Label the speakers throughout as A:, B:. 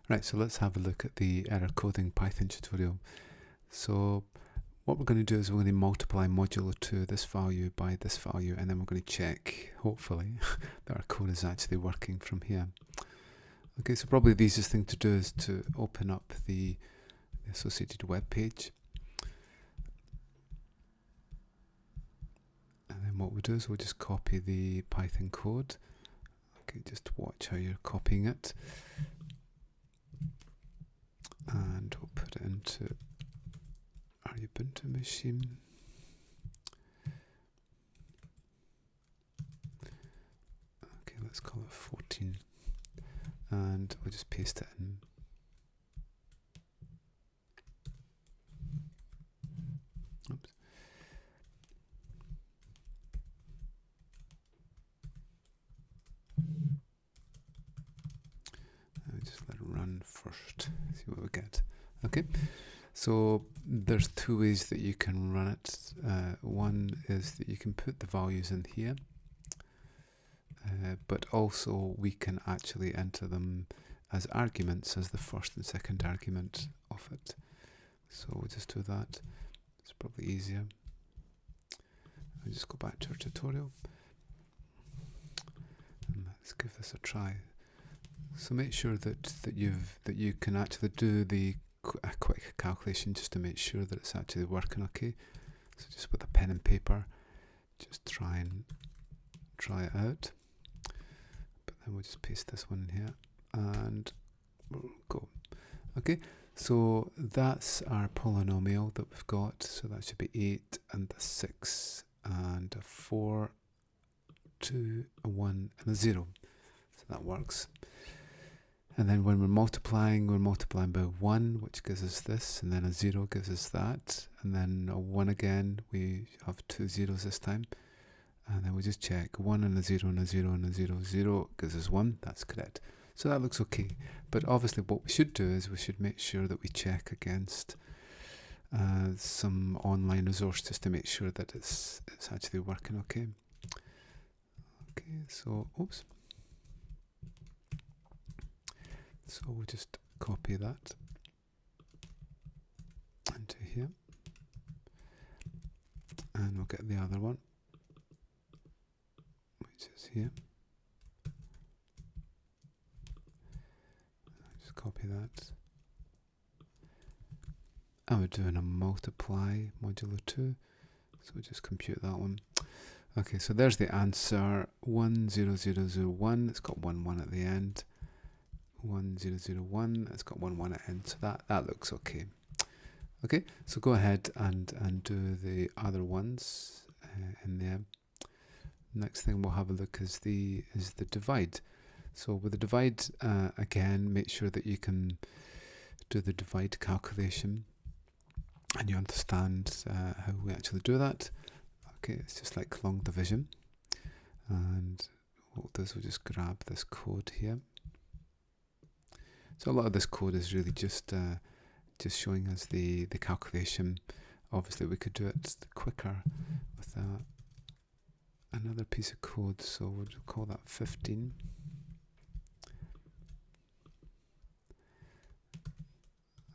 A: Right, so let's have a look at the error coding Python tutorial. So what we're going to do is we're going to multiply modulo 2, this value, by this value, and then we're going to check, hopefully, that our code is actually working from here. Okay, so probably the easiest thing to do is to open up the associated web page. And then what we'll do is we'll just copy the Python code. Okay, just watch how you're copying it. And we'll put it into our Ubuntu machine. Okay, let's call it 14. And we'll just paste it in. Oops. Just let it run first, see what we get. Okay, so there's two ways that you can run it. One is that you can put the values in here, but also we can actually enter them as arguments, as the first and second argument of it. So we'll just do that. It's probably easier. I'll just go back to our tutorial and let's give this a try. So make sure that you can actually do a quick calculation just to make sure that it's actually working okay. So just with a pen and paper, just try it out. But then we'll just paste this one in here and we'll go. Okay, so that's our polynomial that we've got. So that should be 8 and a 6 and a 4, 2, a 1 and a 0. So that works. And then when we're multiplying by 1, which gives us this, and then a 0 gives us that, and then a 1 again, we have 2 zeros this time, and then we just check 1 and a 0 and a 0 and a 0, 0 gives us 1, that's correct. So that looks okay, but obviously what we should do is we should make sure that we check against some online resource just to make sure that it's actually working okay. Okay, so, oops. So we'll just copy that into here, and we'll get the other one, which is here. I'll just copy that, and we're doing a multiply modulo 2, so we'll just compute that one. Okay, so there's the answer, 10001, it's got 1 1 at the end. 1001, it's got 1 1 at end, so that looks okay. Okay, so go ahead and do the other ones in there. Next thing we'll have a look is the divide. So with the divide, again, make sure that you can do the divide calculation and you understand how we actually do that. Okay, it's just like long division, and what we'll do is we'll just grab this code here. So a lot of this code is really just showing us the calculation. Obviously we could do it quicker with another piece of code, so we'll call that 15.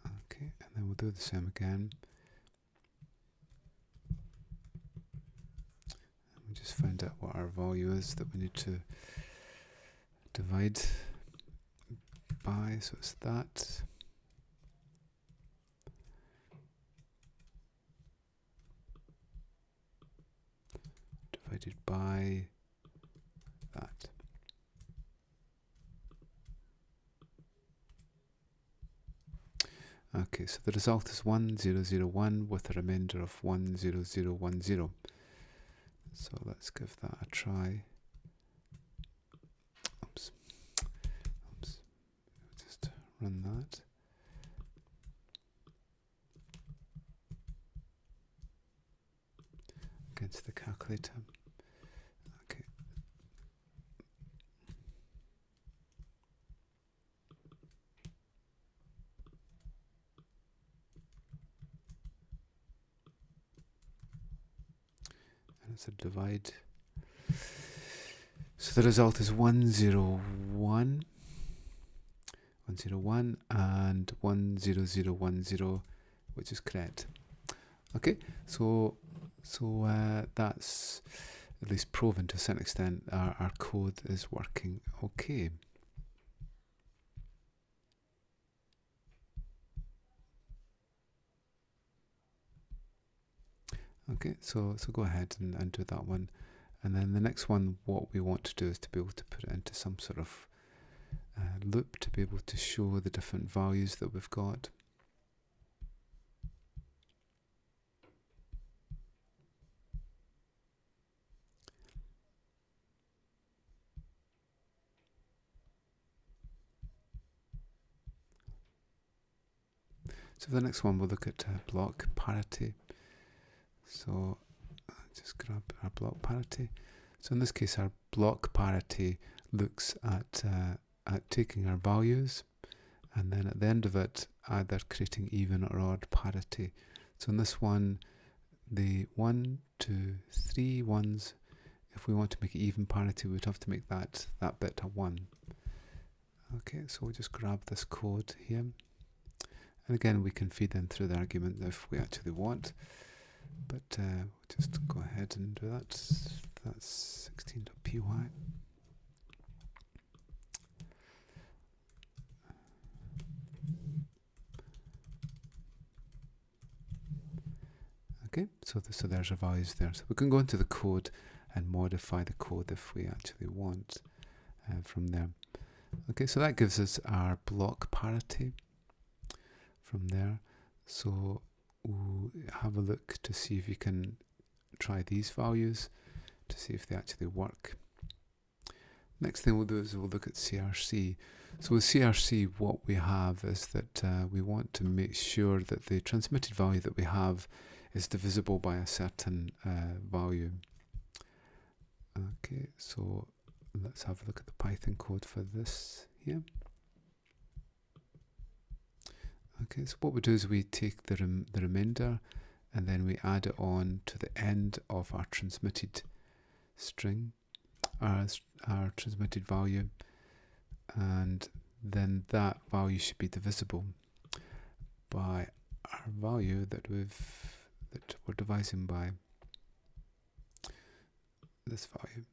A: Okay, and then we'll do the same again. And we just find out what our value is that we need to divide by, so it's that. Divided by that. Okay, so the result is 1001 with a remainder of 10010. So let's give that a try. Oops. Just run that. Against the calculator. Okay. And it's a divide. So the result is 101. 101 and 10010, which is correct. Okay, so that's at least proven to a certain extent our code is working okay. Okay, so go ahead and do that one. And then the next one, what we want to do is to be able to put it into some sort of loop to be able to show the different values that we've got. So for the next one, we'll look at block parity. So just grab our block parity. So in this case, our block parity looks at taking our values, and then at the end of it, either creating even or odd parity. So in this one, the 1, 2, 3 ones, if we want to make it even parity, we'd have to make that bit a 1. Okay, so we'll just grab this code here. And again, we can feed in through the argument if we actually want. But we'll just go ahead and do that. That's 16.py. Okay, so there's our values there. So we can go into the code and modify the code if we actually want from there. Okay, so that gives us our block parity from there. So we'll have a look to see if you can try these values to see if they actually work. Next thing we'll do is we'll look at CRC. So with CRC, what we have is that we want to make sure that the transmitted value that we have is divisible by a certain value. Okay, so let's have a look at the Python code for this here. Okay, so what we do is we take the remainder and then we add it on to the end of our transmitted string, our transmitted value, and then that value should be divisible by our value that we're dividing by this value.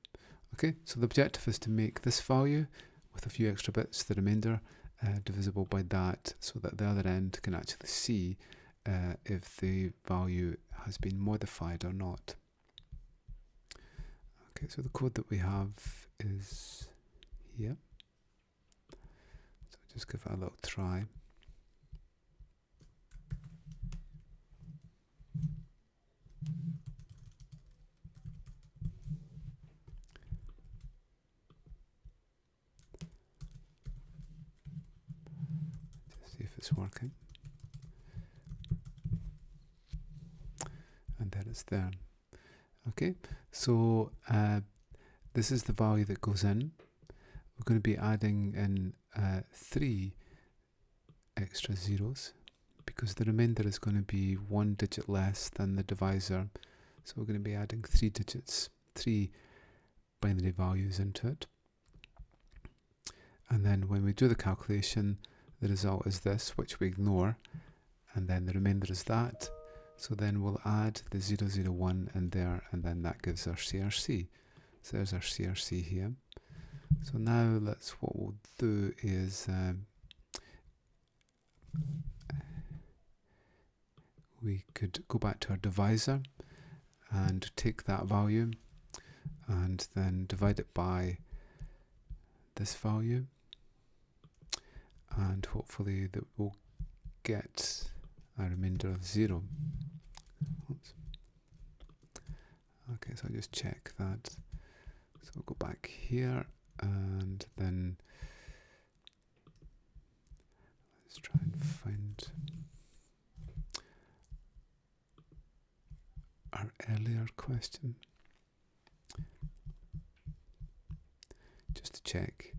A: Okay, so the objective is to make this value with a few extra bits, the remainder, divisible by that, so that the other end can actually see if the value has been modified or not. Okay, so the code that we have is here. So just give it a little try. Just see if it's working. And there it's there. Okay, so this is the value that goes in. We're going to be adding in 3 extra zeros because the remainder is going to be 1 digit less than the divisor. So we're going to be adding 3 digits, 3 binary values into it. And then when we do the calculation, the result is this, which we ignore, and then the remainder is that. So then we'll add the 001 in there, and then that gives our CRC. So there's our CRC here. So now what we'll do is we could go back to our divisor and take that value and then divide it by this value, and hopefully that we'll get a remainder of 0. Oops. Okay, so I'll just check that. So we'll go back here and then let's try and find our earlier question. Just to check.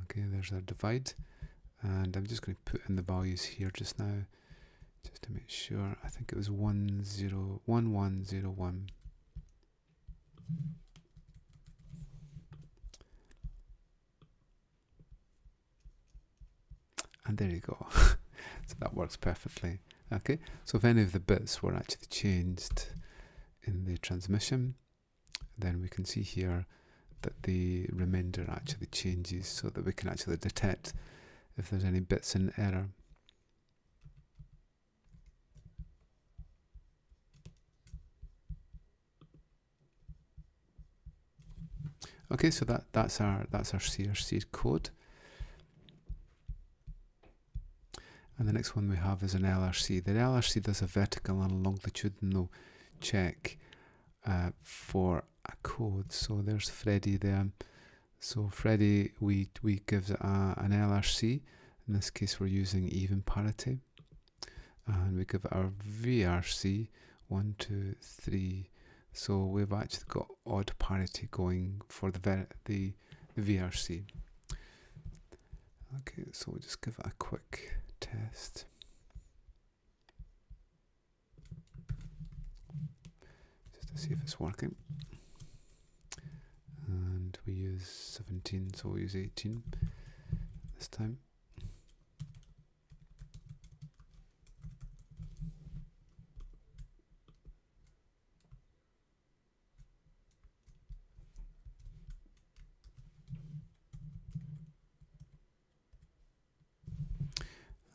A: Okay, there's our divide, and I'm just going to put in the values here just now, just to make sure. I think it was 1101. And there you go. So that works perfectly. Okay, so if any of the bits were actually changed in the transmission, then we can see here that the remainder actually changes, so that we can actually detect if there's any bits in error. Okay, so that's our CRC code. And the next one we have is an LRC. The LRC does a vertical and longitudinal check for a code. So there's Freddie there. So Freddie, we give it an LRC. In this case, we're using even parity. And we give it our VRC, 1, 2, 3. So we've actually got odd parity going for the VRC. Okay, so we'll just give it a quick test. Just to see if it's working. And we use 17, so we'll use 18 this time.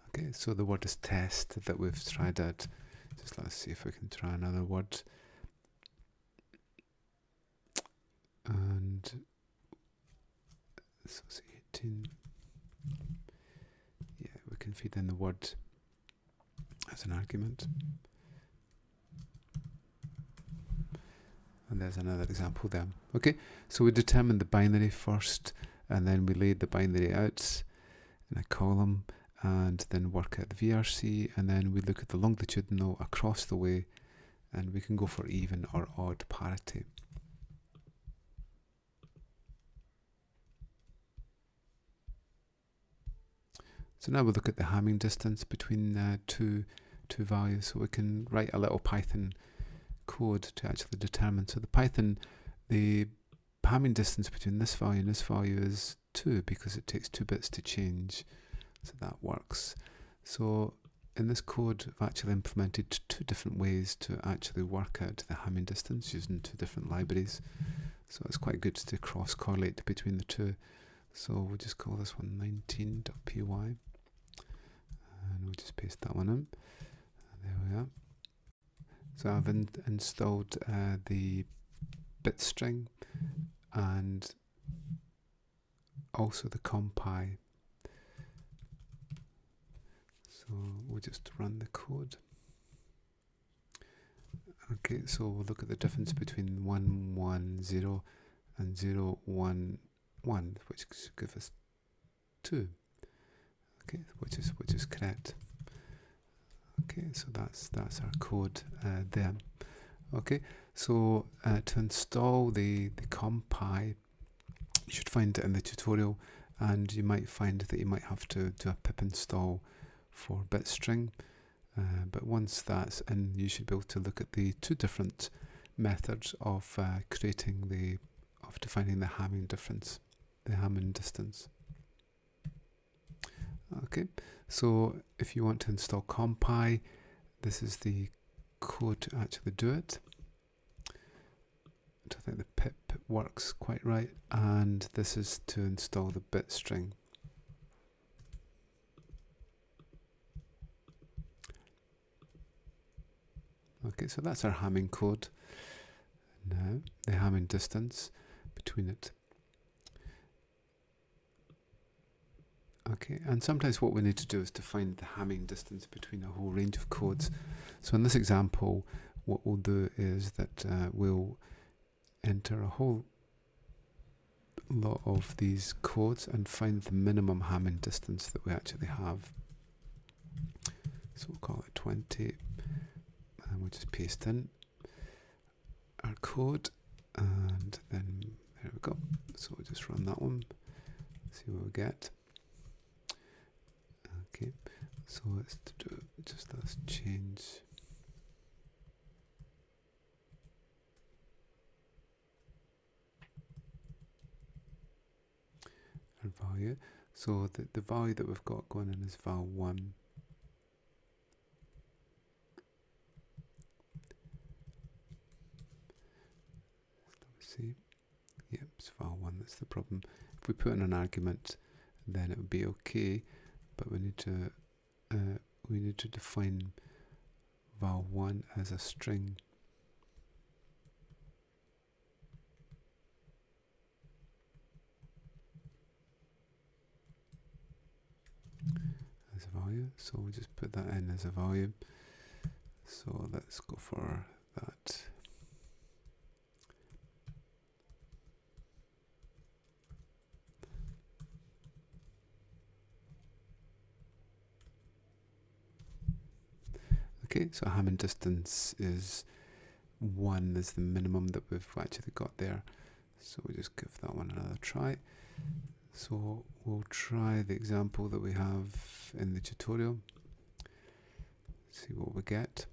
A: Okay, so the word is test that we've tried out. Just let's see if we can try another word. And so it's 18. Yeah, we can feed in the word as an argument. And there's another example there. Okay, so we determined the binary first, and then we laid the binary out in a column, and then work out the VRC, and then we look at the longitudinal across the way, and we can go for even or odd parity. So now we'll look at the Hamming distance between two values. So we can write a little Python code to actually determine. So the Hamming distance between this value and this value is 2, because it takes 2 bits to change. So that works. So in this code, I've actually implemented 2 different ways to actually work out the Hamming distance using 2 different libraries. So it's quite good to cross-correlate between the 2. So we'll just call this one 19.py, and we'll just paste that one in. And there we are. So I've installed the bit string and also the compy. So we'll just run the code. Okay, so we'll look at the difference between 1, 1, 0 and 0, 1, 1, which should give us 2. Okay, which is correct. Okay, so that's our code there. Okay, so to install the compy, you should find it in the tutorial, and you might find that you might have to do a pip install for bitstring, but once that's in, you should be able to look at the 2 different methods of defining the Hamming difference, the Hamming distance. Okay, so if you want to install compy, this is the code to actually do it. I don't think the pip works quite right, and this is to install the bit string. Okay, so that's our Hamming code. Now the Hamming distance between it. Okay, and sometimes what we need to do is to find the Hamming distance between a whole range of codes. So in this example, what we'll do is that we'll enter a whole lot of these codes and find the minimum Hamming distance that we actually have. So we'll call it 20, and we'll just paste in our code, and then there we go. So we'll just run that one, see what we get. Okay, so let's change our value. So the value that we've got going in is val 1. See, yep, it's val 1, that's the problem. If we put in an argument, then it would be okay, but we need to define val 1 as a string. As a value, so we'll just put that in as a value. So let's go for that. Okay, so Hammond distance is 1 is the minimum that we've actually got there. So we'll just give that one another try. So we'll try the example that we have in the tutorial. See what we get.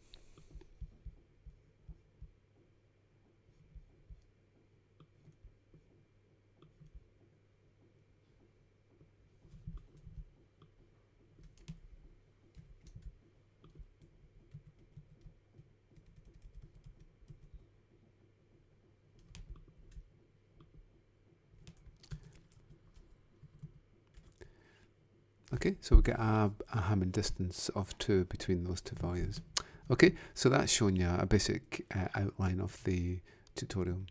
A: Okay, so we get a Hammond distance of 2 between those two values. Okay, so that's showing you a basic outline of the tutorial.